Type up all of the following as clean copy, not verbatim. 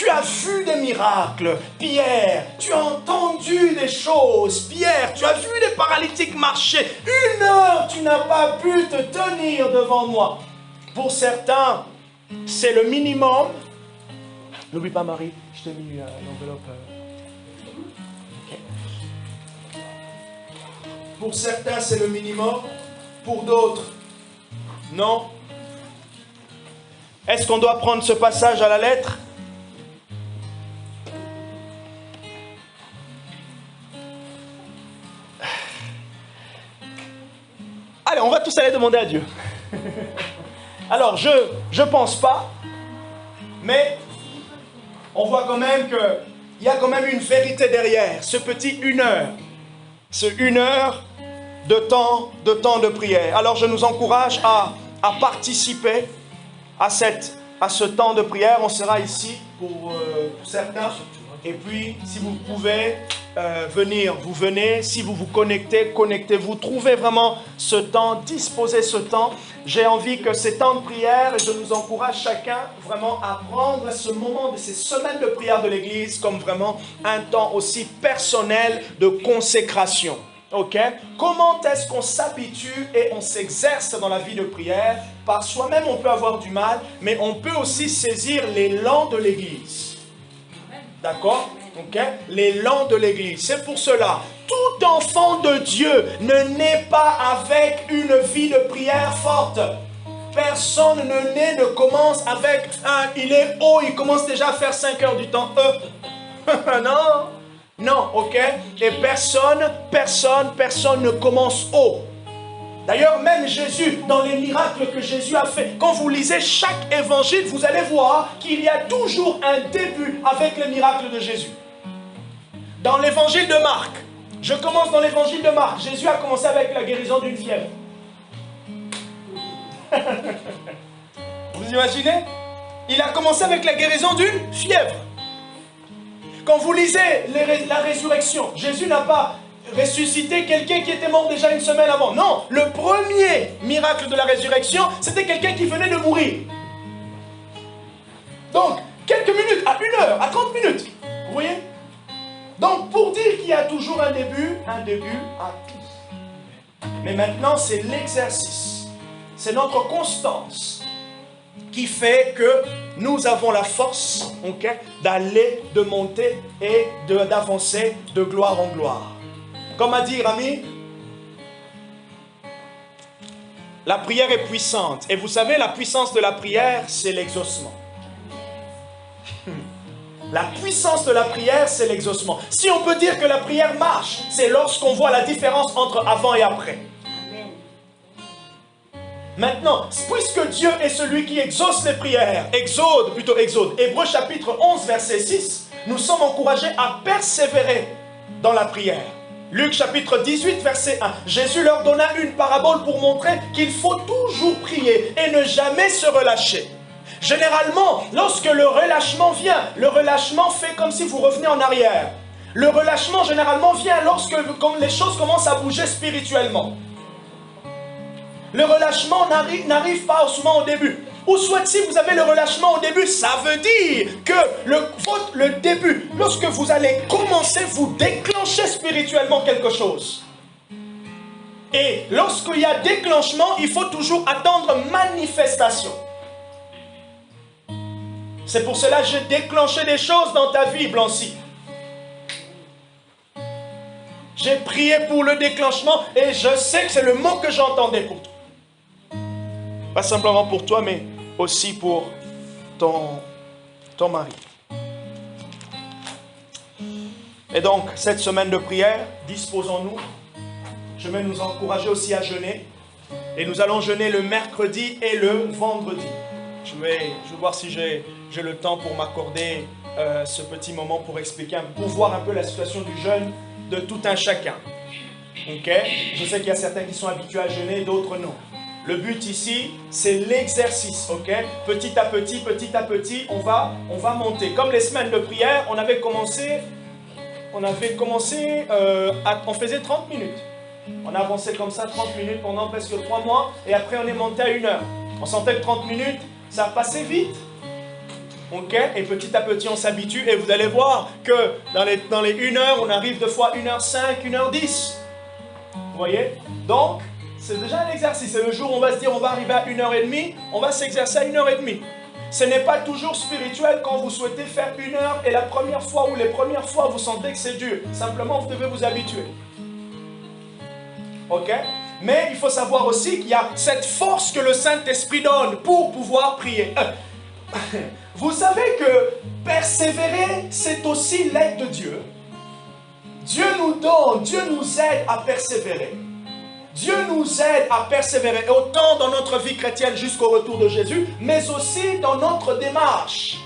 Tu as vu des miracles, Pierre. Tu as entendu des choses, Pierre. Tu as vu des paralytiques marcher. 1 heure, tu n'as pas pu te tenir devant moi. Pour certains, c'est le minimum. N'oublie pas, Marie, je t'ai mis l'enveloppe. Okay. Pour certains, c'est le minimum. Pour d'autres, non. Est-ce qu'on doit prendre ce passage à la lettre? Allez, on va tous aller demander à Dieu. Alors, je pense pas, mais on voit quand même qu'il y a quand même une vérité derrière. Ce petit 1 heure, ce 1 heure de temps de prière. Alors, je nous encourage à participer à ce temps de prière. On sera ici pour certains. Et puis, si vous pouvez venir, vous venez. Si vous vous connectez, connectez-vous. Trouvez vraiment ce temps, disposez ce temps. J'ai envie que ces temps de prière, et je nous encourage chacun vraiment à prendre ce moment de ces semaines de prière de l'Église comme vraiment un temps aussi personnel de consécration. Ok? Comment est-ce qu'on s'habitue et on s'exerce dans la vie de prière? Par soi-même, on peut avoir du mal, mais on peut aussi saisir l'élan de l'Église. D'accord? Ok? L'élan de l'Église. C'est pour cela, tout enfant de Dieu ne naît pas avec une vie de prière forte. Personne ne naît, ne commence avec il est haut, il commence déjà à faire 5 heures du temps. Non. Non, ok? Et personne ne commence haut. D'ailleurs, même Jésus, dans les miracles que Jésus a fait, quand vous lisez chaque évangile, vous allez voir qu'il y a toujours un début avec les miracles de Jésus. Dans l'évangile de Marc, je commence dans l'évangile de Marc, Jésus a commencé avec la guérison d'une fièvre. Vous imaginez? Il a commencé avec la guérison d'une fièvre. Quand vous lisez la résurrection, Jésus n'a pas ressuscité quelqu'un qui était mort déjà 1 semaine avant. Non, le premier miracle de la résurrection, c'était quelqu'un qui venait de mourir. Donc, quelques minutes, à 1 heure, à 30 minutes. Vous voyez? Donc, pour dire qu'il y a toujours un début à tout. Mais maintenant, c'est l'exercice. C'est notre constance qui fait que nous avons la force, okay, d'aller, de monter et d'avancer de gloire en gloire. Comme a dit Rami, la prière est puissante. Et vous savez, la puissance de la prière, c'est l'exaucement. La puissance de la prière, c'est l'exaucement. Si on peut dire que la prière marche, c'est lorsqu'on voit la différence entre avant et après. Maintenant, puisque Dieu est celui qui exauce les prières, Exode, Hébreux chapitre 11, verset 6, nous sommes encouragés à persévérer dans la prière. Luc chapitre 18, verset 1, Jésus leur donna une parabole pour montrer qu'il faut toujours prier et ne jamais se relâcher. Généralement, lorsque le relâchement vient, le relâchement fait comme si vous revenez en arrière. Le relâchement généralement vient lorsque les choses commencent à bouger spirituellement. Le relâchement n'arrive pas souvent au début. Ou soit si vous avez le relâchement au début, ça veut dire que le début, lorsque vous allez commencer, vous déclenchez spirituellement quelque chose. Et lorsqu'il y a déclenchement, il faut toujours attendre manifestation. C'est pour cela que j'ai déclenché des choses dans ta vie, Blancy. J'ai prié pour le déclenchement et je sais que c'est le mot que j'entendais pour toi. Pas simplement pour toi, mais aussi pour ton mari. Et donc, cette semaine de prière, disposons-nous. Je vais nous encourager aussi à jeûner. Et nous allons jeûner le mercredi et le vendredi. Je vais voir si j'ai le temps pour m'accorder ce petit moment pour expliquer, pour voir un peu la situation du jeûne de tout un chacun. Ok? Je sais qu'il y a certains qui sont habitués à jeûner, d'autres non. Le but ici, c'est l'exercice, ok? Petit à petit, on va monter. Comme les semaines de prière, on faisait 30 minutes. On a avancé comme ça 30 minutes pendant presque 3 mois et après on est monté à 1 heure. On sentait que 30 minutes, ça passait vite. Ok? Et petit à petit, on s'habitue. Et vous allez voir que dans les 1 heure, on arrive de fois 1h05, 1h10. Vous voyez? Donc, c'est déjà un exercice. Et le jour où on va se dire, on va arriver à 1h30, on va s'exercer à 1h30. Ce n'est pas toujours spirituel quand vous souhaitez faire 1 heure et la première fois ou les premières fois, vous sentez que c'est dur. Simplement, vous devez vous habituer. Ok? Mais il faut savoir aussi qu'il y a cette force que le Saint-Esprit donne pour pouvoir prier. Vous savez que persévérer, c'est aussi l'aide de Dieu. Dieu nous donne, Dieu nous aide à persévérer. Dieu nous aide à persévérer, autant dans notre vie chrétienne jusqu'au retour de Jésus, mais aussi dans notre démarche.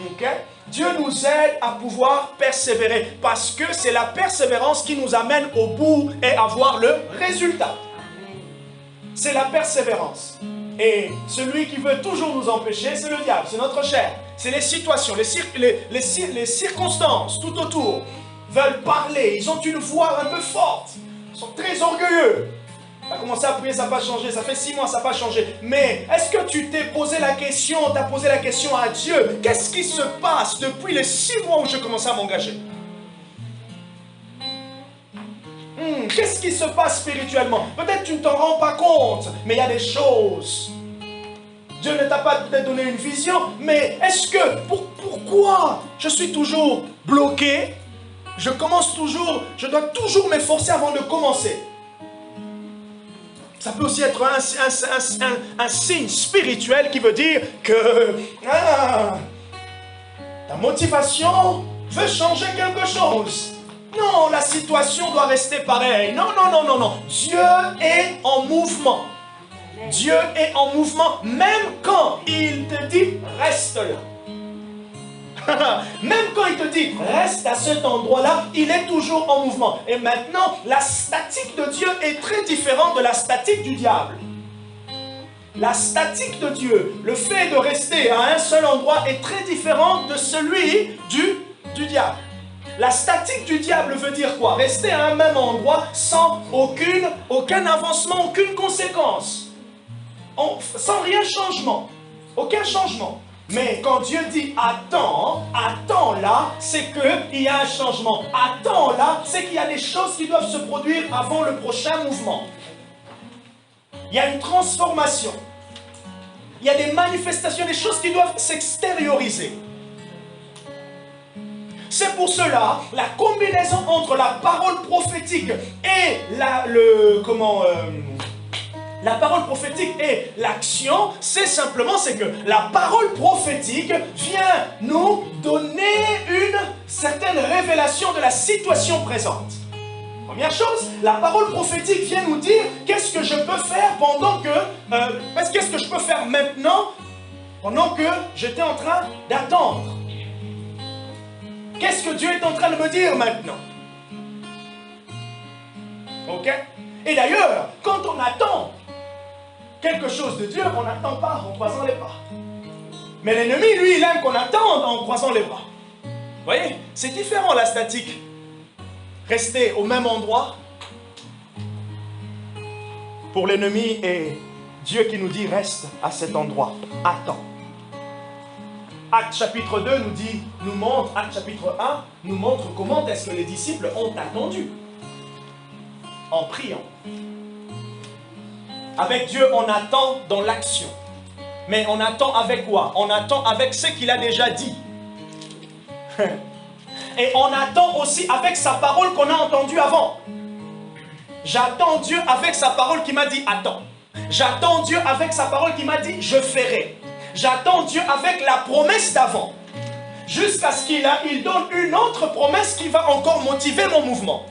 Ok? Dieu nous aide à pouvoir persévérer, parce que c'est la persévérance qui nous amène au bout et à voir le résultat. C'est la persévérance. Et celui qui veut toujours nous empêcher, c'est le diable, c'est notre chair. C'est les situations, les circonstances tout autour veulent parler. Ils ont une voix un peu forte. Ils sont très orgueilleux. Tu as commencé à prier, ça n'a pas changé. Ça fait 6 mois, ça n'a pas changé. Mais est-ce que tu t'es posé la question, tu as posé la question à Dieu? Qu'est-ce qui se passe depuis les 6 mois où je commençais à m'engager? Qu'est-ce qui se passe spirituellement? Peut-être tu ne t'en rends pas compte, mais il y a des choses. Dieu ne t'a pas peut-être donné une vision, mais est-ce que, pourquoi je suis toujours bloqué? Je commence toujours, je dois toujours m'efforcer avant de commencer. Ça peut aussi être un signe spirituel qui veut dire que ta motivation veut changer quelque chose. Non, la situation doit rester pareille. Non, non, non, non, non. Dieu est en mouvement. Dieu est en mouvement même quand il te dit reste là. Même quand il te dit reste à cet endroit-là, il est toujours en mouvement. Et maintenant, la statique de Dieu est très différente de la statique du diable. La statique de Dieu, le fait de rester à un seul endroit est très différent de celui du diable. La statique du diable veut dire quoi? Rester à un même endroit sans aucun avancement, aucune conséquence. Sans rien changement. Aucun changement. Mais quand Dieu dit attends, attends là, c'est qu'il y a un changement. Attends là, c'est qu'il y a des choses qui doivent se produire avant le prochain mouvement. Il y a une transformation. Il y a des manifestations, des choses qui doivent s'extérioriser. C'est pour cela, la combinaison entre la parole prophétique et la parole prophétique et l'action, c'est que la parole prophétique vient nous donner une certaine révélation de la situation présente. Première chose, la parole prophétique vient nous dire qu'est-ce que je peux faire qu'est-ce que je peux faire maintenant pendant que j'étais en train d'attendre. Qu'est-ce que Dieu est en train de me dire maintenant? Ok? Et d'ailleurs, quand on attend quelque chose de Dieu, on n'attend pas en croisant les pas. Mais l'ennemi, lui, il aime qu'on attende en croisant les pas. Vous voyez? C'est différent la statique. Rester au même endroit pour l'ennemi et Dieu qui nous dit reste à cet endroit. Attends. Acte chapitre 2 Acte chapitre 1 nous montre comment est-ce que les disciples ont attendu. En priant. Avec Dieu, on attend dans l'action. Mais on attend avec quoi? On attend avec ce qu'il a déjà dit. Et on attend aussi avec sa parole qu'on a entendue avant. J'attends Dieu avec sa parole qui m'a dit attends. J'attends Dieu avec sa parole qui m'a dit je ferai. J'attends Dieu avec la promesse d'avant. Jusqu'à ce qu'il donne une autre promesse qui va encore motiver mon mouvement.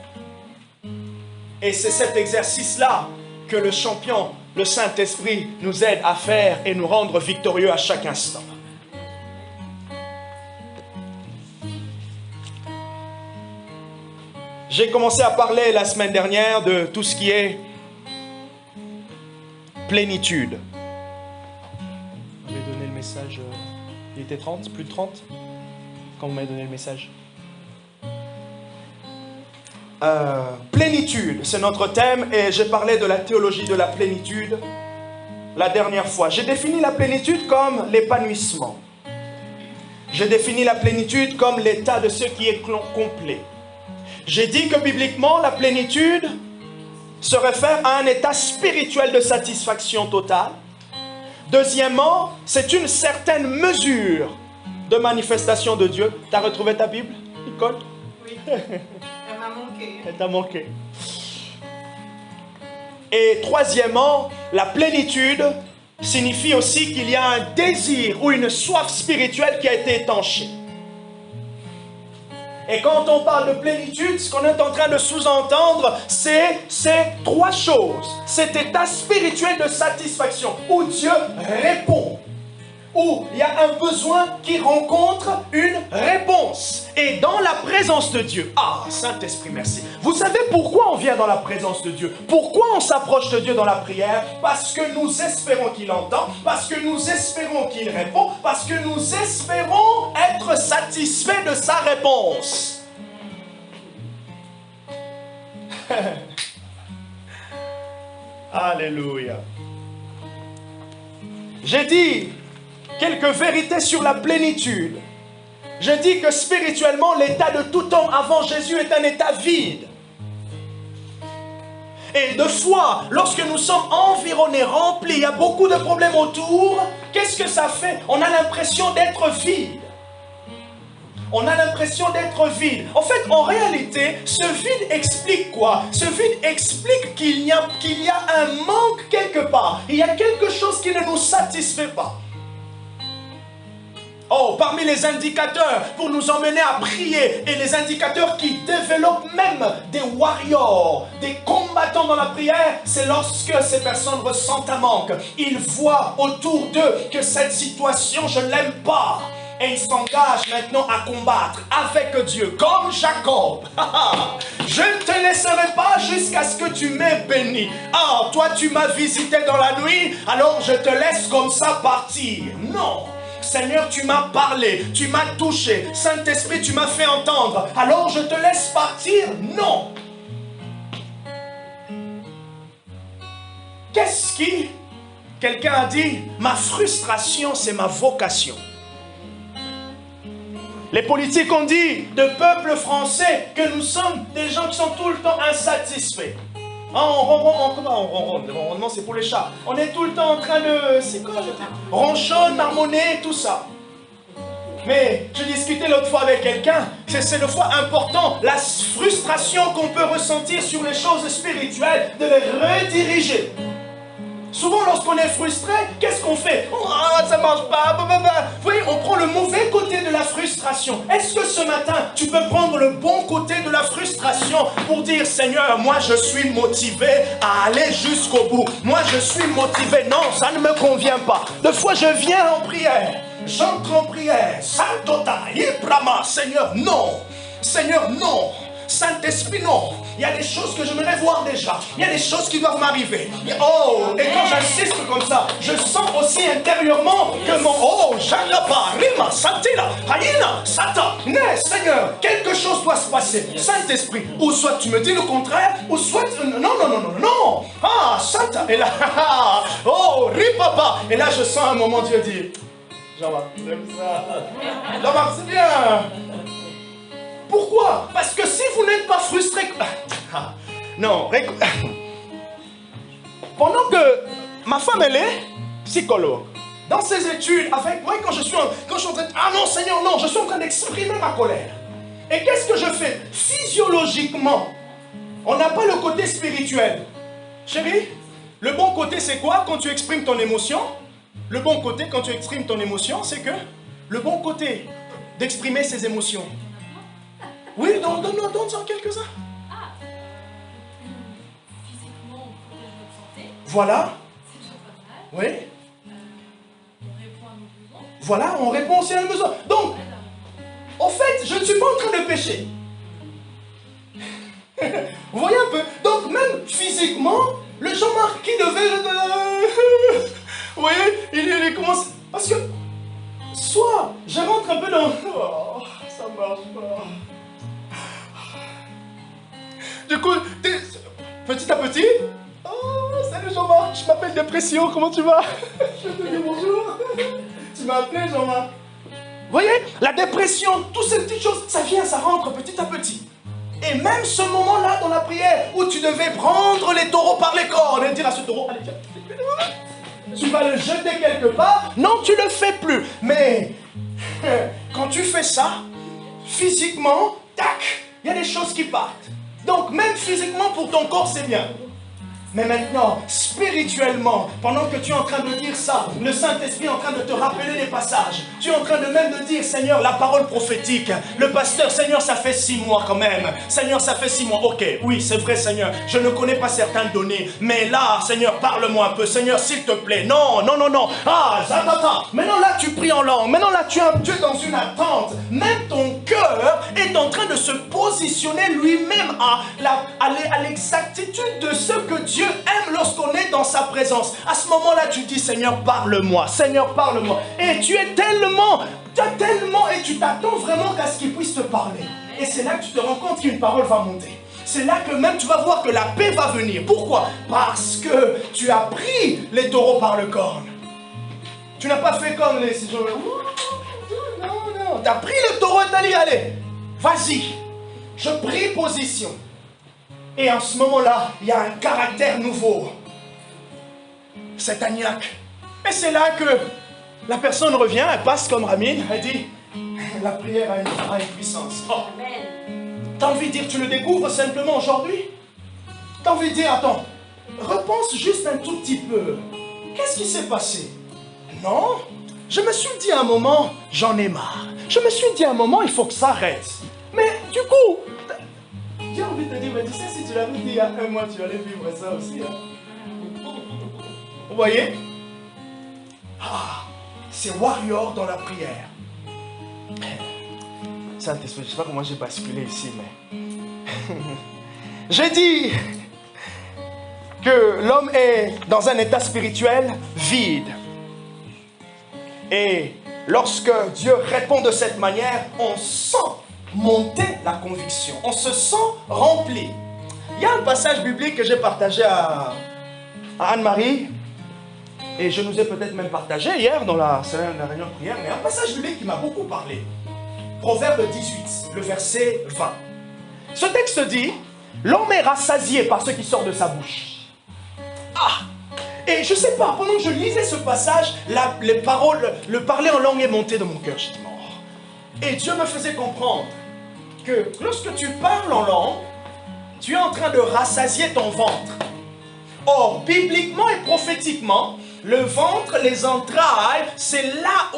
Et c'est cet exercice-là que le champion, le Saint-Esprit, nous aide à faire et nous rendre victorieux à chaque instant. J'ai commencé à parler la semaine dernière de tout ce qui est plénitude. Vous m'avez donné le message, il était 30, plus de 30 quand vous m'avez donné le message. Plénitude, c'est notre thème et j'ai parlé de la théologie de la plénitude la dernière fois. J'ai défini la plénitude comme l'épanouissement. J'ai défini la plénitude comme l'état de ce qui est complet. J'ai dit que bibliquement, la plénitude se réfère à un état spirituel de satisfaction totale. Deuxièmement, c'est une certaine mesure de manifestation de Dieu. Tu as retrouvé ta Bible, Nicole? Oui. Elle m'a manqué. Elle t'a manqué. Et troisièmement, la plénitude signifie aussi qu'il y a un désir ou une soif spirituelle qui a été étanchée. Et quand on parle de plénitude, ce qu'on est en train de sous-entendre, c'est ces trois choses. Cet état spirituel de satisfaction où Dieu répond. Où il y a un besoin qui rencontre une réponse. Et dans la présence de Dieu, ah, Saint-Esprit, merci. Vous savez pourquoi on vient dans la présence de Dieu? Pourquoi on s'approche de Dieu dans la prière? Parce que nous espérons qu'il entend, parce que nous espérons qu'il répond, parce que nous espérons être satisfaits de sa réponse. Alléluia. J'ai dit quelques vérités sur la plénitude. Je dis que spirituellement, l'état de tout homme avant Jésus est un état vide. Et de foi, lorsque nous sommes environnés, remplis, il y a beaucoup de problèmes autour, qu'est-ce que ça fait? On a l'impression d'être vide. On a l'impression d'être vide. En fait, en réalité, ce vide explique quoi? Ce vide explique qu'il y a un manque quelque part. Il y a quelque chose qui ne nous satisfait pas. Oh, parmi les indicateurs pour nous emmener à prier et les indicateurs qui développent même des warriors, des combattants dans la prière, c'est lorsque ces personnes ressentent un manque. Ils voient autour d'eux que cette situation, je ne l'aime pas. Et ils s'engagent maintenant à combattre avec Dieu, comme Jacob. Je ne te laisserai pas jusqu'à ce que tu m'aies béni. Ah, toi tu m'as visité dans la nuit, alors je te laisse comme ça partir. Non. Seigneur, tu m'as parlé, tu m'as touché. Saint-Esprit, tu m'as fait entendre. Alors je te laisse partir? Non. Qu'est-ce qui... Quelqu'un a dit, ma frustration, c'est ma vocation. Les politiques ont dit, de peuple français, que nous sommes des gens qui sont tout le temps insatisfaits. Ronronnement, c'est pour les chats. On est tout le temps en train de... C'est quoi? Ronchonne, marmonner, tout ça. Mais je discutais l'autre fois avec quelqu'un, c'est le fois important, la frustration qu'on peut ressentir sur les choses spirituelles, de les rediriger. Souvent, lorsqu'on est frustré, qu'est-ce qu'on fait? Oh, ça marche pas. Vous voyez, on prend le mauvais côté de la frustration. Est-ce que ce matin, tu peux prendre le bon côté de la frustration pour dire, Seigneur, moi je suis motivé à aller jusqu'au bout. Moi je suis motivé. Non, ça ne me convient pas. Des fois, je viens en prière. J'entre en prière. Santota, Ibrama, Seigneur, non. Seigneur, non. Saint-Esprit, non. Il y a des choses que je voudrais voir déjà. Il y a des choses qui doivent m'arriver. Oh, et quand j'insiste comme ça, je sens aussi intérieurement que mon... Oh, Jalapa, Rima, Santila, Haïna, Sata. Mais Seigneur, quelque chose doit se passer. Saint-Esprit, ou soit tu me dis le contraire, ou soit... Non. Ah, Sata. Et là, oh, Ripapa. Et là, je sens un moment Dieu dire, Jean-Marc, j'aime ça. Jean-Marc, c'est bien. Pourquoi? Parce que si vous n'êtes pas frustré... Non, pendant que ma femme, elle est psychologue, dans ses études, avec moi, quand je suis en train de... Ah non, Seigneur, non, je suis en train d'exprimer ma colère. Et qu'est-ce que je fais? Physiologiquement, on n'a pas le côté spirituel. Chérie, le bon côté, c'est quoi quand tu exprimes ton émotion? Le bon côté, quand tu exprimes ton émotion, c'est que... Le bon côté d'exprimer ses émotions. Oui, donne-en quelques-uns. Ah, physiquement, on protège notre santé. Voilà. C'est déjà pas mal. Oui. On répond à nos besoins. Voilà, on répond aussi à nos besoins. Donc, en fait, je ne suis pas en train de pécher. Vous voyez un peu? Donc, même physiquement, le Jean-Marc qui devait... Vous voyez, il commence... Parce que, soit je rentre un peu dans... Oh, ça marche pas. Du coup, petit à petit, oh, ça Salut Jean-Marc, je m'appelle Dépression, comment tu vas? Je te dis bonjour. Tu m'as appelé Jean-Marc. Vous voyez, la dépression, toutes ces petites choses, ça vient, ça rentre petit à petit. Et même ce moment-là dans la prière où tu devais prendre les taureaux par les cornes et dire à ce taureau, allez tiens, tu vas le jeter quelque part. Non, tu le fais plus. Mais quand tu fais ça, physiquement, tac, il y a des choses qui partent. Donc même physiquement pour ton corps, c'est bien. Mais maintenant, spirituellement, pendant que tu es en train de dire ça, le Saint-Esprit est en train de te rappeler les passages. Tu es en train de même de dire, Seigneur, la parole prophétique. Le pasteur, Seigneur, ça fait 6 mois quand même. Seigneur, ça fait 6 mois. Ok, oui, c'est vrai, Seigneur. Je ne connais pas certaines données. Mais là, Seigneur, parle-moi un peu. Seigneur, s'il te plaît. Non, non, non, non. Ah, attends. Maintenant, là, tu pries en langue. Maintenant, là, tu es dans une attente. Même ton cœur est en train de se positionner lui-même à l'exactitude de ce que Dieu aime lorsqu'on est dans sa présence. À ce moment-là, tu dis, Seigneur, parle-moi. Seigneur, parle-moi. Et tu as tellement, et tu t'attends vraiment qu'à ce qu'il puisse te parler. Et c'est là que tu te rends compte qu'une parole va monter. C'est là que même tu vas voir que la paix va venir. Pourquoi? Parce que tu as pris les taureaux par le corne. Tu n'as pas fait comme les... Non. Tu as pris le taureau et t'as dit, allez, vas-y. Je pris position. Et en ce moment-là, il y a un caractère nouveau. C'est Agnac. Et c'est là que la personne revient, elle passe comme Ramine, elle dit, la prière a une puissance. Oh. T'as envie de dire, tu le découvres simplement aujourd'hui? T'as envie de dire, attends, repense juste un tout petit peu. Qu'est-ce qui s'est passé? Non, je me suis dit à un moment, j'en ai marre. Je me suis dit à un moment, il faut que ça arrête. Mais du coup... J'ai envie de te dire, mais tu sais, si tu l'avais dit il y a 1 mois, tu allais vivre ça aussi. Hein? Vous voyez? Ah, c'est warrior dans la prière. Saint-Esprit, je ne sais pas comment j'ai basculé ici, mais... J'ai dit que l'homme est dans un état spirituel vide. Et lorsque Dieu répond de cette manière, on sent monter la conviction. On se sent rempli. Il y a un passage biblique que j'ai partagé à Anne-Marie. Et je nous ai peut-être même partagé hier dans la réunion de prière. Mais un passage biblique qui m'a beaucoup parlé. Proverbe 18, le verset 20. Ce texte dit, l'homme est rassasié par ce qui sort de sa bouche. Ah! Et je ne sais pas, pendant que je lisais ce passage, les paroles, le parler en langue est monté dans mon cœur. Je dis, oh. Et Dieu me faisait comprendre que lorsque tu parles en langue, tu es en train de rassasier ton ventre. Or, bibliquement et prophétiquement, le ventre, les entrailles, c'est là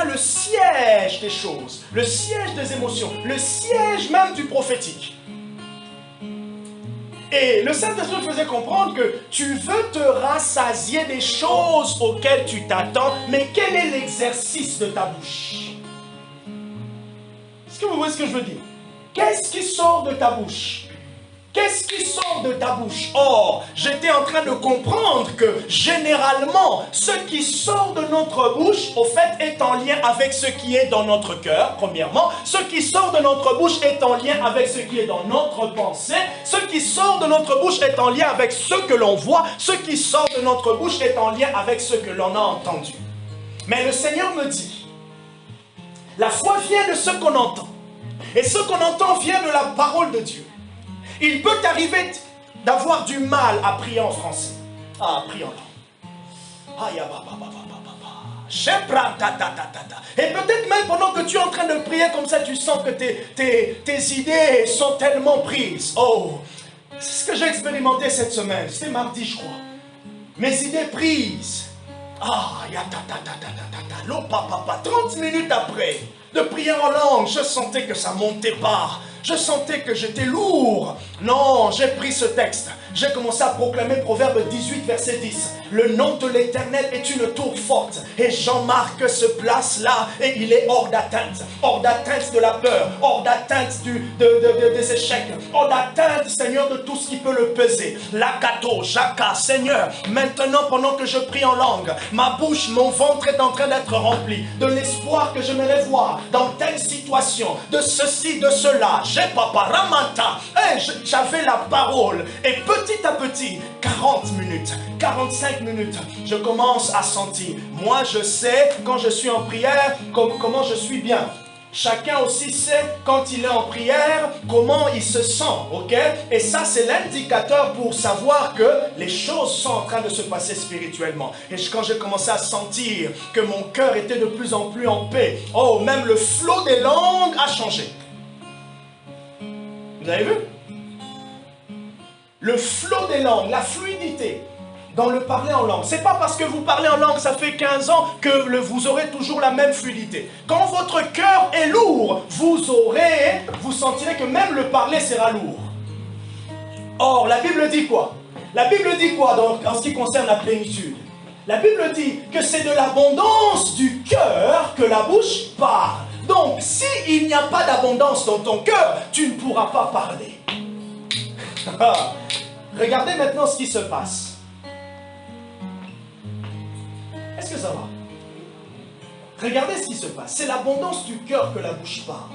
le siège des choses, le siège des émotions, le siège même du prophétique. Et le Saint-Esprit faisait comprendre que tu veux te rassasier des choses auxquelles tu t'attends, mais quel est l'exercice de ta bouche? Est-ce que vous voyez ce que je veux dire? Qu'est-ce qui sort de ta bouche? Qu'est-ce qui sort de ta bouche? Or, j'étais en train de comprendre que généralement, ce qui sort de notre bouche, au fait, est en lien avec ce qui est dans notre cœur, premièrement. Ce qui sort de notre bouche est en lien avec ce qui est dans notre pensée. Ce qui sort de notre bouche est en lien avec ce que l'on voit. Ce qui sort de notre bouche est en lien avec ce que l'on a entendu. Mais le Seigneur me dit, la foi vient de ce qu'on entend. Et ce qu'on entend vient de la parole de Dieu. Il peut t'arriver d'avoir du mal à prier en français. Ah, prier en langue. Et peut-être même pendant que tu es en train de prier comme ça, tu sens que tes idées sont tellement prises. Oh, c'est ce que j'ai expérimenté cette semaine. C'était mardi, je crois. Mes idées prises. Ah, 30 minutes après de prier en langue, je sentais que ça montait pas. Je sentais que j'étais lourd. Non, j'ai pris ce texte. J'ai commencé à proclamer Proverbe 18, verset 10. Le nom de l'Éternel est une tour forte. Et Jean-Marc se place là et il est hors d'atteinte. Hors d'atteinte de la peur. Hors d'atteinte des échecs. Hors d'atteinte, Seigneur, de tout ce qui peut le peser. Lakato, Jaka, Seigneur, maintenant pendant que je prie en langue, ma bouche, mon ventre est en train d'être rempli de l'espoir que je m'aimerais voir dans telle situation, de ceci, de cela. J'ai papa, Ramanta. J'avais la parole. Et peut petit à petit, 40 minutes, 45 minutes, je commence à sentir. Moi, je sais quand je suis en prière, comment je suis bien. Chacun aussi sait quand il est en prière, comment il se sent, ok? Et ça, c'est l'indicateur pour savoir que les choses sont en train de se passer spirituellement. Et quand j'ai commencé à sentir que mon cœur était de plus en plus en paix, oh, même le flot des langues a changé. Vous avez vu? Le flot des langues, la fluidité dans le parler en langue. C'est pas parce que vous parlez en langue, ça fait 15 ans, que vous aurez toujours la même fluidité. Quand votre cœur est lourd, vous sentirez que même le parler sera lourd. Or, la Bible dit quoi? La Bible dit quoi en ce qui concerne la plénitude? La Bible dit que c'est de l'abondance du cœur que la bouche parle. Donc, s'il n'y a pas d'abondance dans ton cœur, tu ne pourras pas parler. Regardez maintenant ce qui se passe. Est-ce que ça va? Regardez ce qui se passe. C'est l'abondance du cœur que la bouche parle.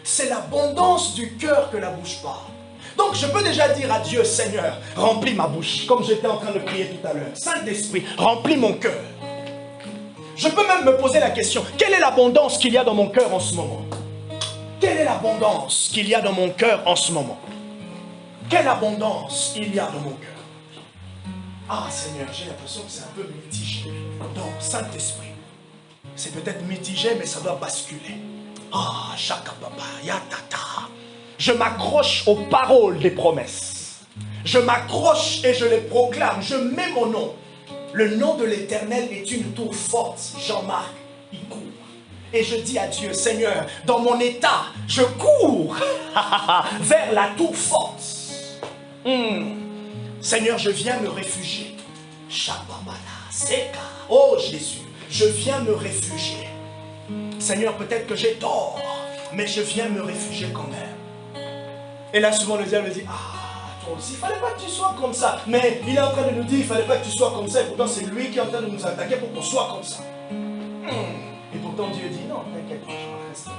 C'est l'abondance du cœur que la bouche parle. Donc je peux déjà dire à Dieu, Seigneur, remplis ma bouche, comme j'étais en train de prier tout à l'heure. Saint-Esprit, remplis mon cœur. Je peux même me poser la question, quelle est l'abondance qu'il y a dans mon cœur en ce moment? Quelle est l'abondance qu'il y a dans mon cœur en ce moment? Quelle abondance il y a dans mon cœur? Ah Seigneur, j'ai l'impression que c'est un peu mitigé. Donc, Saint-Esprit, c'est peut-être mitigé, mais ça doit basculer. Ah, Shaka Papa, Yatata. Je m'accroche aux paroles des promesses. Je m'accroche et je les proclame. Je mets mon nom. Le nom de l'Éternel est une tour forte. Jean-Marc, il court. Et je dis à Dieu, Seigneur, dans mon état, je cours vers la tour forte. Seigneur, je viens me réfugier. Oh Jésus, je viens me réfugier. Seigneur, peut-être que j'ai tort, mais je viens me réfugier quand même. Et là, souvent, le diable dit, ah, toi aussi, il ne fallait pas que tu sois comme ça. Mais il est en train de nous dire, il ne fallait pas que tu sois comme ça. Et pourtant, c'est lui qui est en train de nous attaquer pour qu'on soit comme ça. Et pourtant, Dieu dit, non, t'inquiète pas, reste là.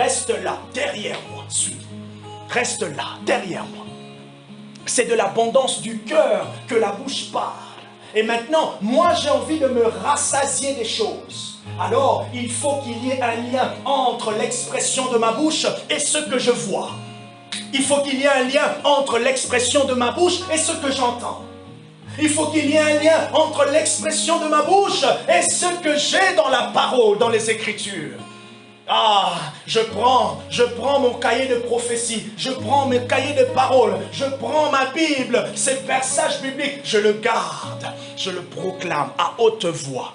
Reste là, derrière moi, suis. Reste là, derrière moi. C'est de l'abondance du cœur que la bouche parle. Et maintenant, moi j'ai envie de me rassasier des choses. Alors, il faut qu'il y ait un lien entre l'expression de ma bouche et ce que je vois. Il faut qu'il y ait un lien entre l'expression de ma bouche et ce que j'entends. Il faut qu'il y ait un lien entre l'expression de ma bouche et ce que j'ai dans la parole, dans les Écritures. Ah, je prends mon cahier de prophétie, je prends mes cahiers de paroles, je prends ma Bible, ces passages bibliques, je le garde, je le proclame à haute voix.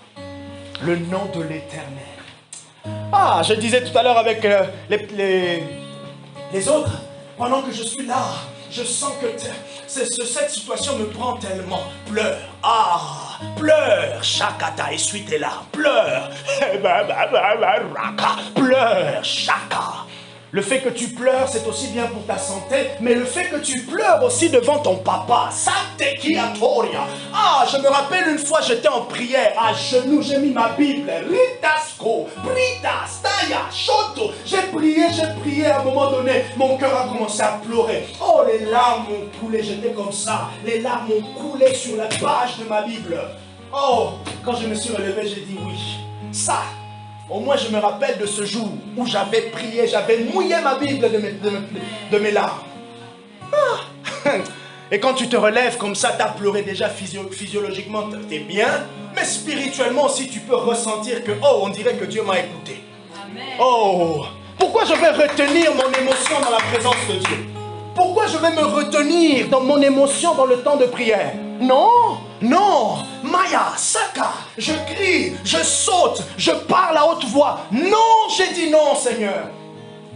Le nom de l'Éternel. Ah, je disais tout à l'heure avec les autres, pendant que je suis là, je sens que cette situation me prend tellement. Pleure. Ah, pleure. Shakata, essuie tes larmes. Pleure. Pleure. Shaka. Le fait que tu pleures, c'est aussi bien pour ta santé, mais le fait que tu pleures aussi devant ton papa, ah, je me rappelle une fois, j'étais en prière, à genoux, j'ai mis ma Bible, Ritasko, Britas, Taya, Shoto, j'ai prié, à un moment donné, mon cœur a commencé à pleurer. Oh, les larmes ont coulé, j'étais comme ça, les larmes ont coulé sur la page de ma Bible. Oh, quand je me suis relevé, j'ai dit oui, ça. Au moins, je me rappelle de ce jour où j'avais prié, j'avais mouillé ma Bible de mes larmes. Ah. Et quand tu te relèves comme ça, tu as pleuré déjà physiologiquement, tu es bien. Mais spirituellement aussi, tu peux ressentir que, oh, on dirait que Dieu m'a écouté. Amen. Oh, pourquoi je vais retenir mon émotion dans la présence de Dieu? Pourquoi je vais me retenir dans mon émotion dans le temps de prière? Non, non, Maya, Saka, je crie, je saute, je parle à haute voix. Non, j'ai dit non, Seigneur.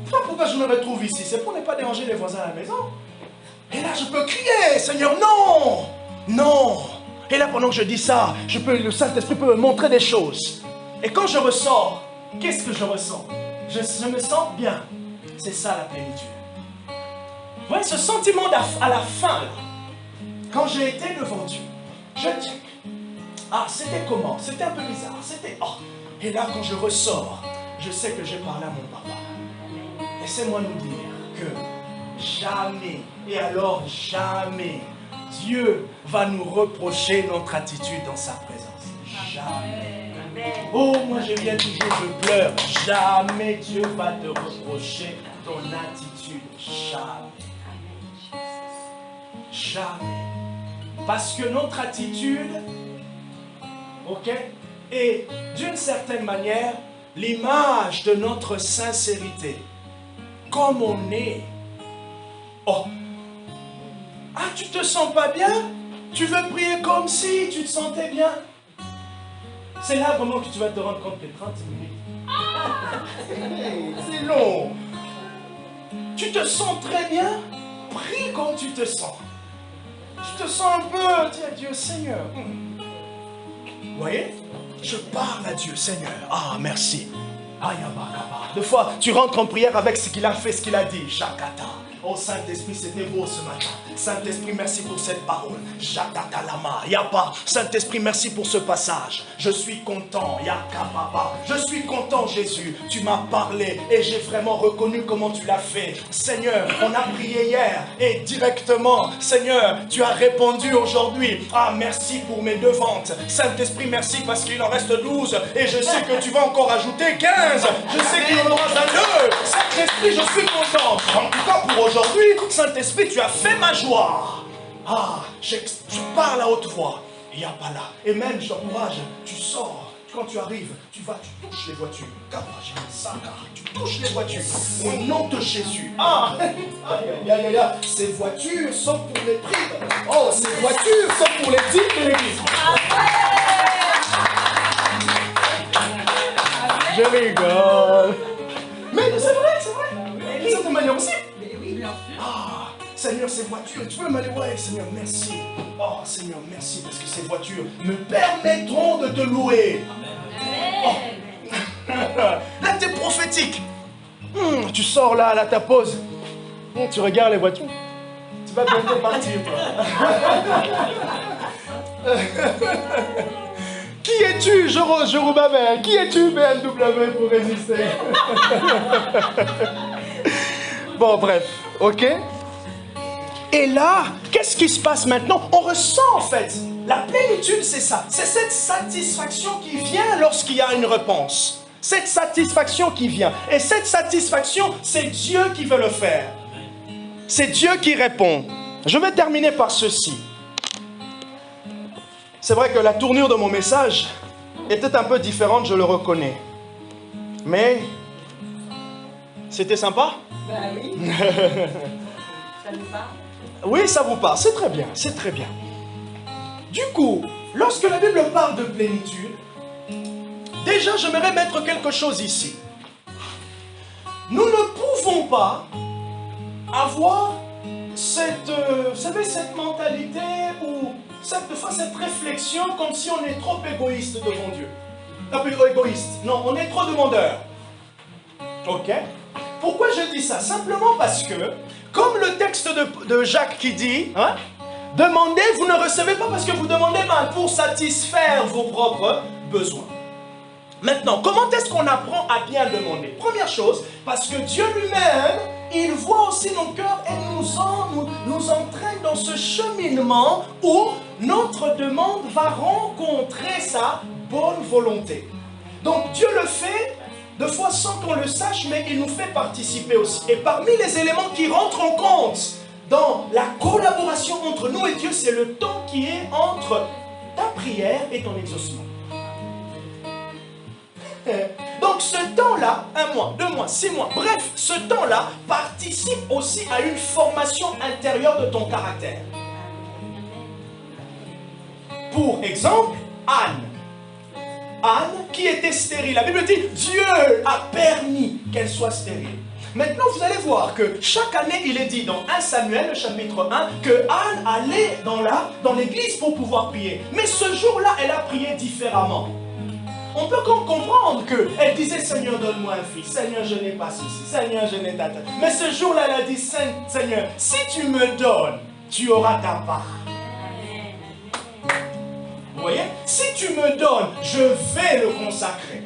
Pourquoi je me retrouve ici? C'est pour ne pas déranger les voisins à la maison. Et là, je peux crier, Seigneur, non, non. Et là, pendant que je dis ça, le Saint-Esprit peut me montrer des choses. Et quand je ressors, qu'est-ce que je ressens? Je me sens bien. C'est ça la plénitude. Vous voyez ce sentiment à la fin, là, quand j'ai été devant Dieu, je dis, ah, c'était comment? C'était un peu bizarre, c'était, oh. Et là, quand je ressors, je sais que j'ai parlé à mon papa. Laissez-moi nous dire que jamais, et alors jamais, Dieu va nous reprocher notre attitude dans sa présence. Jamais. Oh, moi je viens toujours, je pleure. Jamais Dieu va te reprocher ton attitude. Jamais. Jamais. Parce que notre attitude, ok, est d'une certaine manière l'image de notre sincérité. Comme on est. Oh. Ah, tu te sens pas bien? Tu veux prier comme si tu te sentais bien? C'est là vraiment que tu vas te rendre compte que 30 minutes. C'est long. Tu te sens très bien? Prie comme tu te sens. Tu te sens un peu, dis à Dieu, Seigneur. Vous voyez? Je parle à Dieu, Seigneur. Ah, merci. Des fois, tu rentres en prière avec ce qu'il a fait, ce qu'il a dit. Shakata. Oh Saint-Esprit, c'était beau ce matin. Saint-Esprit, merci pour cette parole. Shakata lama. Yapa. Saint-Esprit, merci pour ce passage. Je suis content. Yaka papa. Je suis content, Jésus. Tu m'as parlé et j'ai vraiment reconnu comment tu l'as fait. Seigneur, on a prié hier et directement, Seigneur, tu as répondu aujourd'hui. Ah, merci pour mes 2 ventes. Saint-Esprit, merci parce qu'il en reste 12 et je sais que tu vas encore ajouter 15. Je sais qu'il y en aura 22. Saint-Esprit, je suis content. En tout cas, pour aujourd'hui, Saint-Esprit, tu as fait ma joie. Ah, je parle à haute voix. Il n'y a pas là. Et même, j'encourage, tu sors. Quand tu arrives, tu vas, tu touches les voitures. Tu touches les voitures. Au nom de Jésus. Ah, ces voitures sont pour les prix. Oh, ces voitures sont pour les dîmes de l'église. Je rigole. Mais c'est vrai, c'est vrai. D'une certaine manière aussi. Ah, Seigneur, ces voitures, tu peux m'aller, ouais, Seigneur, merci. Oh, Seigneur, merci parce que ces voitures me permettront de te louer. Oh. Là, tu es prophétique. Tu sors là, ta pause. Tu regardes les voitures. Tu vas bientôt partir, Qui es-tu, Jorubabel? Qui es-tu, BMW, pour résister? Bon, bref, ok? Et là, qu'est-ce qui se passe maintenant? On ressent en fait, la plénitude c'est ça. C'est cette satisfaction qui vient lorsqu'il y a une réponse. Cette satisfaction qui vient. Et cette satisfaction, c'est Dieu qui veut le faire. C'est Dieu qui répond. Je vais terminer par ceci. C'est vrai que la tournure de mon message était un peu différente, je le reconnais. Mais, c'était sympa? Ben oui. Ça nous parle? Oui, ça vous parle, c'est très bien, c'est très bien. Du coup, lorsque la Bible parle de plénitude, déjà j'aimerais mettre quelque chose ici. Nous ne pouvons pas avoir cette, vous savez, cette mentalité ou cette réflexion comme si on est trop égoïste devant Dieu. Un peu égoïste, non, on est trop demandeur. Ok? Pourquoi je dis ça? Simplement parce que, comme le texte de Jacques qui dit, hein, demandez, vous ne recevez pas parce que vous demandez mal pour satisfaire vos propres besoins. Maintenant, comment est-ce qu'on apprend à bien demander? Première chose, parce que Dieu lui-même, il voit aussi nos cœurs et nous entraîne dans ce cheminement où notre demande va rencontrer sa bonne volonté. Donc Dieu le fait de fois sans qu'on le sache, mais il nous fait participer aussi. Et parmi les éléments qui rentrent en compte dans la collaboration entre nous et Dieu, c'est le temps qui est entre ta prière et ton exaucement. Donc ce temps-là, 1 mois, 2 mois, 6 mois, bref, ce temps-là participe aussi à une formation intérieure de ton caractère. Pour exemple, Anne. Anne qui était stérile. La Bible dit, Dieu a permis qu'elle soit stérile. Maintenant, vous allez voir que chaque année, il est dit dans 1 Samuel, le chapitre 1, que Anne allait dans l'église pour pouvoir prier. Mais ce jour-là, elle a prié différemment. On peut comprendre qu'elle disait, Seigneur, donne-moi un fils. Seigneur, je n'ai pas ceci. Seigneur, je n'ai pas ça. Mais ce jour-là, elle a dit, Seigneur, si tu me donnes, tu auras ta part. Vous voyez? Si tu me donnes, je vais le consacrer.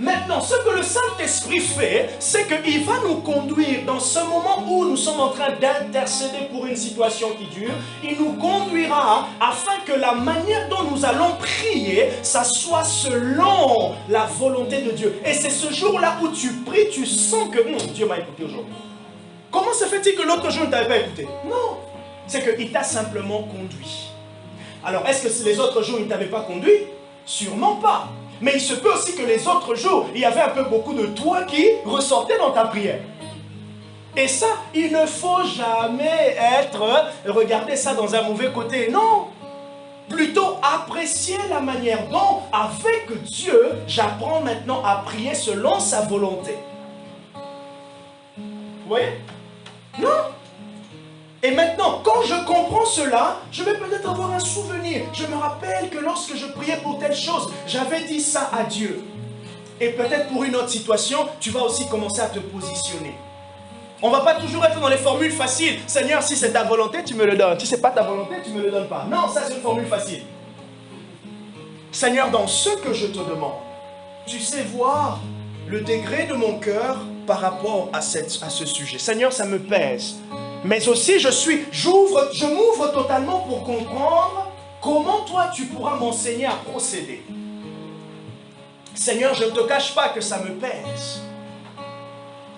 Maintenant, ce que le Saint-Esprit fait, c'est qu'il va nous conduire dans ce moment où nous sommes en train d'intercéder pour une situation qui dure. Il nous conduira afin que la manière dont nous allons prier, ça soit selon la volonté de Dieu. Et c'est ce jour-là où tu pries, tu sens que Dieu m'a écouté aujourd'hui. Comment se fait-il que l'autre jour ne t'avait pas écouté? Non, c'est qu'il t'a simplement conduit. Alors, est-ce que les autres jours, il ne t'avait pas conduit? Sûrement pas. Mais il se peut aussi que les autres jours, il y avait un peu beaucoup de toi qui ressortait dans ta prière. Et ça, il ne faut jamais regarder ça dans un mauvais côté. Non. Plutôt apprécier la manière dont, avec Dieu, j'apprends maintenant à prier selon sa volonté. Vous voyez? Non. Et maintenant, quand je comprends cela, je vais peut-être avoir un souvenir. Je me rappelle que lorsque je priais pour telle chose, j'avais dit ça à Dieu. Et peut-être pour une autre situation, tu vas aussi commencer à te positionner. On ne va pas toujours être dans les formules faciles. Seigneur, si c'est ta volonté, tu me le donnes. Si ce n'est pas ta volonté, tu ne me le donnes pas. Non, ça c'est une formule facile. Seigneur, dans ce que je te demande, tu sais voir le degré de mon cœur par rapport à ce sujet. Seigneur, ça me pèse. Mais aussi, je m'ouvre totalement pour comprendre comment toi, tu pourras m'enseigner à procéder. Seigneur, je ne te cache pas que ça me pèse.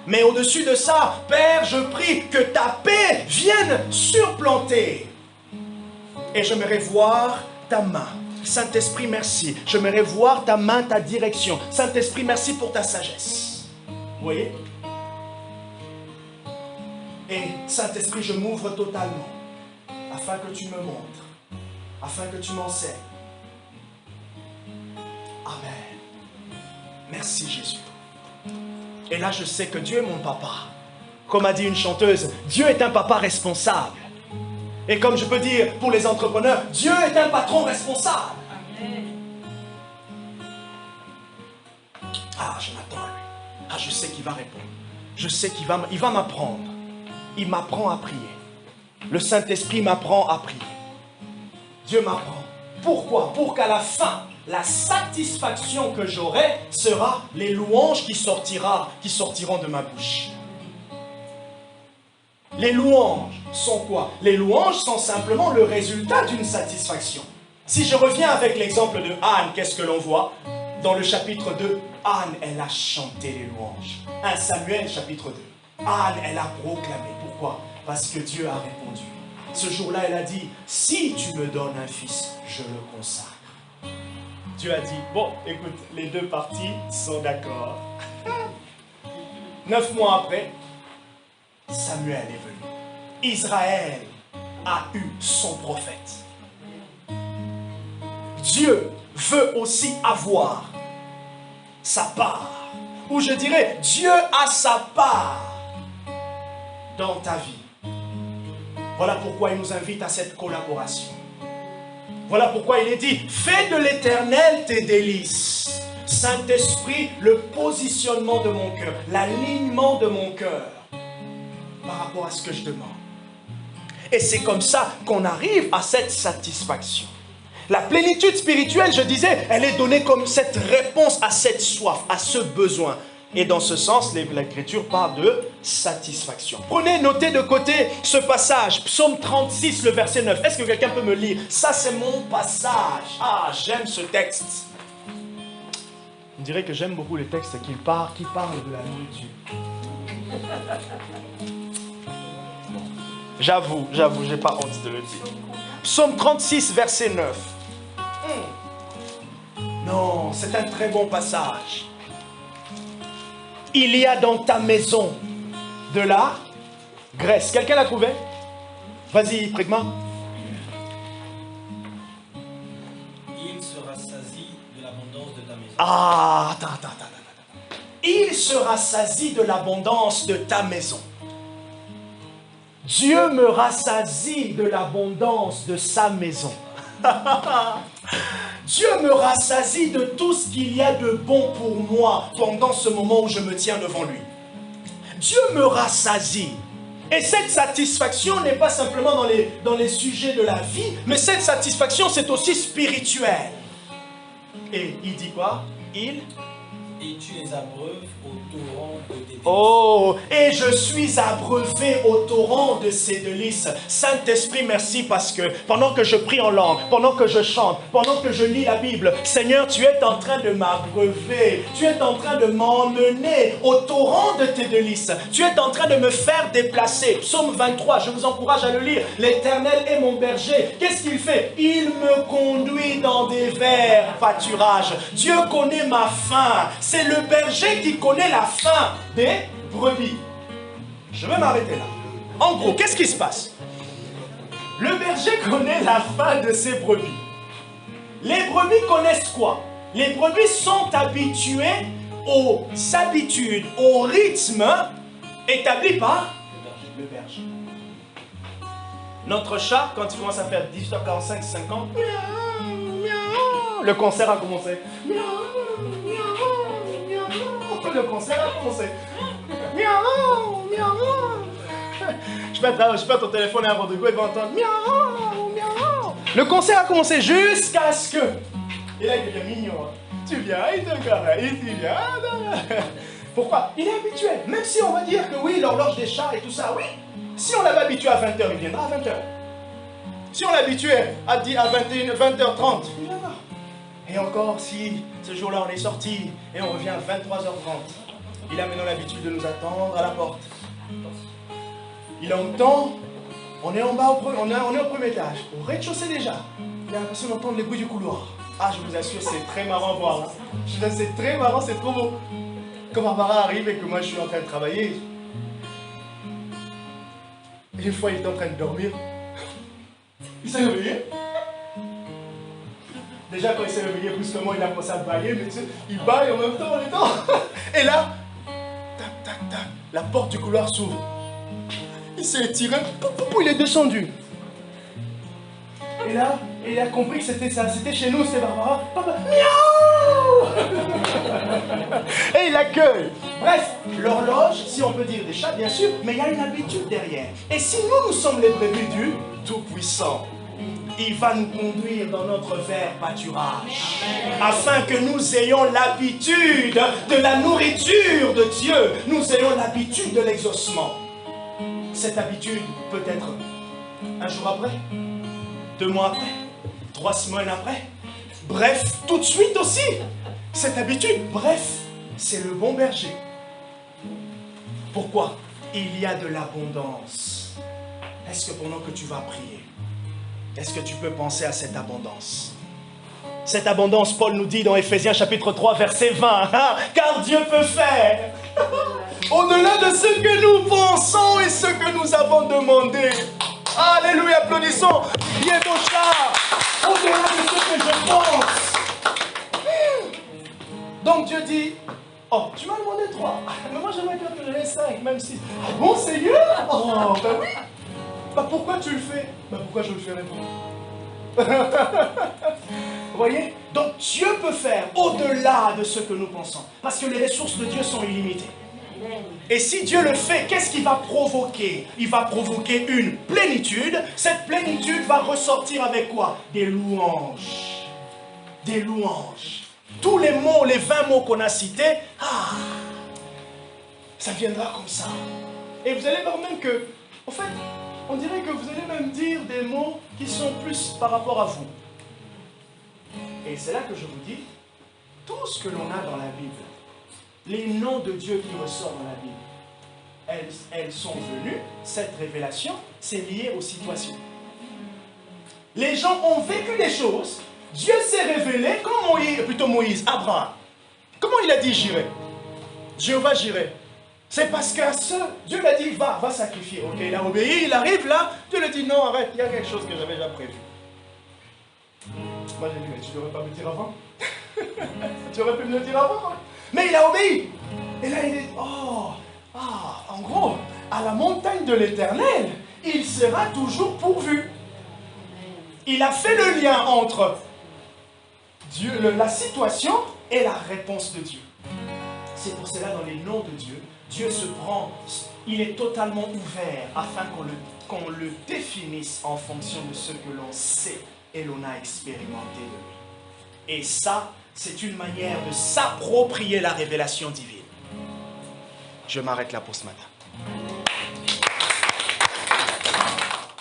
Mais au-dessus de ça, Père, je prie que ta paix vienne surplanter. Et j'aimerais voir ta main. Saint-Esprit, merci. J'aimerais voir ta main, ta direction. Saint-Esprit, merci pour ta sagesse. Vous voyez? Et Saint-Esprit, je m'ouvre totalement afin que tu me montres, afin que tu m'enseignes. Amen. Merci Jésus. Et là, je sais que Dieu est mon papa. Comme a dit une chanteuse, Dieu est un papa responsable. Et comme je peux dire pour les entrepreneurs, Dieu est un patron responsable. Amen. Ah, je m'attends à lui. Ah, je sais qu'il va répondre. Je sais qu'il va m'apprendre. Il m'apprend à prier. Le Saint-Esprit m'apprend à prier. Dieu m'apprend. Pourquoi? Pour qu'à la fin, la satisfaction que j'aurai sera les louanges qui sortiront de ma bouche. Les louanges sont quoi? Les louanges sont simplement le résultat d'une satisfaction. Si je reviens avec l'exemple de Anne, qu'est-ce que l'on voit? Dans le chapitre 2, Anne, elle a chanté les louanges. 1 Samuel, chapitre 2. Anne, elle a proclamé. Pourquoi? Parce que Dieu a répondu. Ce jour-là, elle a dit, si tu me donnes un fils, je le consacre. Dieu a dit, bon, écoute, les deux parties sont d'accord. 9 mois après, Samuel est venu. Israël a eu son prophète. Dieu veut aussi avoir sa part. Ou je dirais, Dieu a sa part dans ta vie. Voilà pourquoi il nous invite à cette collaboration. Voilà pourquoi il est dit, fais de l'Éternel tes délices. Saint-Esprit, le positionnement de mon cœur, l'alignement de mon cœur par rapport à ce que je demande. Et c'est comme ça qu'on arrive à cette satisfaction. La plénitude spirituelle, je disais, elle est donnée comme cette réponse à cette soif, à ce besoin. Et dans ce sens, l'Écriture parle de satisfaction. Prenez, notez de côté ce passage, Psaume 36, le verset 9. Est-ce que quelqu'un peut me lire? Ça, c'est mon passage. Ah, j'aime ce texte. On dirait que j'aime beaucoup les textes qui parlent de la nourriture. Bon. J'avoue, j'ai pas honte de le dire. Psaume 36, verset 9. Non, c'est un très bon passage. Il y a dans ta maison de la graisse. Quelqu'un l'a trouvé? Vas-y, Prigma. Il sera sasi de l'abondance de ta maison. Ah, attends. Il sera sasi de l'abondance de ta maison. Dieu me rassasie de l'abondance de sa maison. Dieu me rassasie de tout ce qu'il y a de bon pour moi pendant ce moment où je me tiens devant lui. Dieu me rassasie. Et cette satisfaction n'est pas simplement dans les sujets de la vie, mais cette satisfaction, c'est aussi spirituel. Et il dit quoi? Il et tu les abreuves au torrent de tes délices. Oh, et je suis abreuvé au torrent de ces délices. Saint-Esprit, merci parce que pendant que je prie en langue, pendant que je chante, pendant que je lis la Bible, Seigneur, tu es en train de m'abreuver. Tu es en train de m'emmener au torrent de tes délices. Tu es en train de me faire déplacer. Psaume 23, je vous encourage à le lire. L'Éternel est mon berger. Qu'est-ce qu'il fait? Il me conduit dans des verts pâturages. Dieu connaît ma faim. C'est le berger qui connaît la faim des brebis. Je vais m'arrêter là. En gros, qu'est-ce qui se passe? Le berger connaît la faim de ses brebis. Les brebis connaissent quoi? Les brebis sont habituées aux habitudes, au rythme établi par le berger. Notre chat, quand il commence à faire 18h45, 50, le concert a commencé. Le concert a commencé. Miaou, miaou. Je peux ton téléphone et n'importe quoi, il va entendre miaou, miaou. Le concert a commencé jusqu'à ce que. Et là, il devient mignon. Hein. Tu viens, il te caresse, il vient. Pourquoi? Il est habitué. Même si on va dire que oui, l'horloge des chats et tout ça, oui. Si on l'avait habitué à 20h, il viendra à 20h. Si on l'habituait à 20h30, il viendra. Et encore, si ce jour-là on est sorti et on revient à 23h30, il a maintenant l'habitude de nous attendre à la porte. Il entend, on est en bas, on est au premier étage, au rez-de-chaussée déjà. Il a l'impression d'entendre les bruits du couloir. Ah, je vous assure, c'est très marrant à voir. Hein. Je vous assure, c'est très marrant, c'est trop beau. Quand Barbara arrive et que moi je suis en train de travailler, une fois il était en train de dormir, il s'est réveillé. Déjà quand il s'est réveillé brusquement, il a commencé à bailler, mais tu sais, il baille en même temps, en même temps. Et là, tac, tac, tac, la porte du couloir s'ouvre. Il s'est étiré, il est descendu. Et là, il a compris que c'était ça, c'était chez nous, c'est Barbara. Papa, miaou. Et il accueille. Bref, l'horloge, si on peut dire des chats, bien sûr, mais il y a une habitude derrière. Et si nous sommes les brebis du Tout-Puissant, il va nous conduire dans notre vert pâturage, afin que nous ayons l'habitude de la nourriture de Dieu, nous ayons l'habitude de l'exaucement. Cette habitude peut être un jour après, 2 mois après, 3 semaines après, bref, tout de suite aussi, cette habitude, bref, c'est le bon berger. Pourquoi? Il y a de l'abondance. Est-ce que pendant que tu vas prier, est-ce que tu peux penser à cette abondance? Cette abondance, Paul nous dit dans Éphésiens chapitre 3, verset 20, hein, car Dieu peut faire au-delà de ce que nous pensons et ce que nous avons demandé. Alléluia, applaudissons bien ton chat, au-delà de ce que je pense. Donc Dieu dit, oh, tu m'as demandé 3, mais moi j'aimerais bien que j'en ai 5, même 6. Ah bon, Seigneur? Oh, ben oui. Bah pourquoi tu le fais? Bah pourquoi je le ferais pas? Vous voyez? Donc Dieu peut faire au-delà de ce que nous pensons. Parce que les ressources de Dieu sont illimitées. Et si Dieu le fait, qu'est-ce qu'il va provoquer? Il va provoquer une plénitude. Cette plénitude va ressortir avec quoi? Des louanges. Des louanges. Tous les mots, les 20 mots qu'on a cités, ça viendra comme ça. Et vous allez voir même que, en fait, on dirait que vous allez même dire des mots qui sont plus par rapport à vous. Et c'est là que je vous dis, tout ce que l'on a dans la Bible, les noms de Dieu qui ressortent dans la Bible, elles sont venues, cette révélation, c'est lié aux situations. Les gens ont vécu des choses, Dieu s'est révélé, comme Moïse, Abraham. Comment il a dit j'irai? Jéhovah j'irai. C'est parce qu'à Dieu lui a dit, va sacrifier. Ok, il a obéi, il arrive là, Dieu lui dit, non, arrête, il y a quelque chose que j'avais déjà prévu. Moi j'ai dit, mais tu n'aurais pas me le dire avant? Tu aurais pu me le dire avant, hein? Mais il a obéi. Et là il dit, en gros, à la montagne de l'Éternel, il sera toujours pourvu. Il a fait le lien entre Dieu, la situation et la réponse de Dieu. C'est pour cela, dans les noms de Dieu, Dieu se prend, il est totalement ouvert afin qu'on le définisse en fonction de ce que l'on sait et l'on a expérimenté de lui. Et ça, c'est une manière de s'approprier la révélation divine. Je m'arrête là pour ce matin.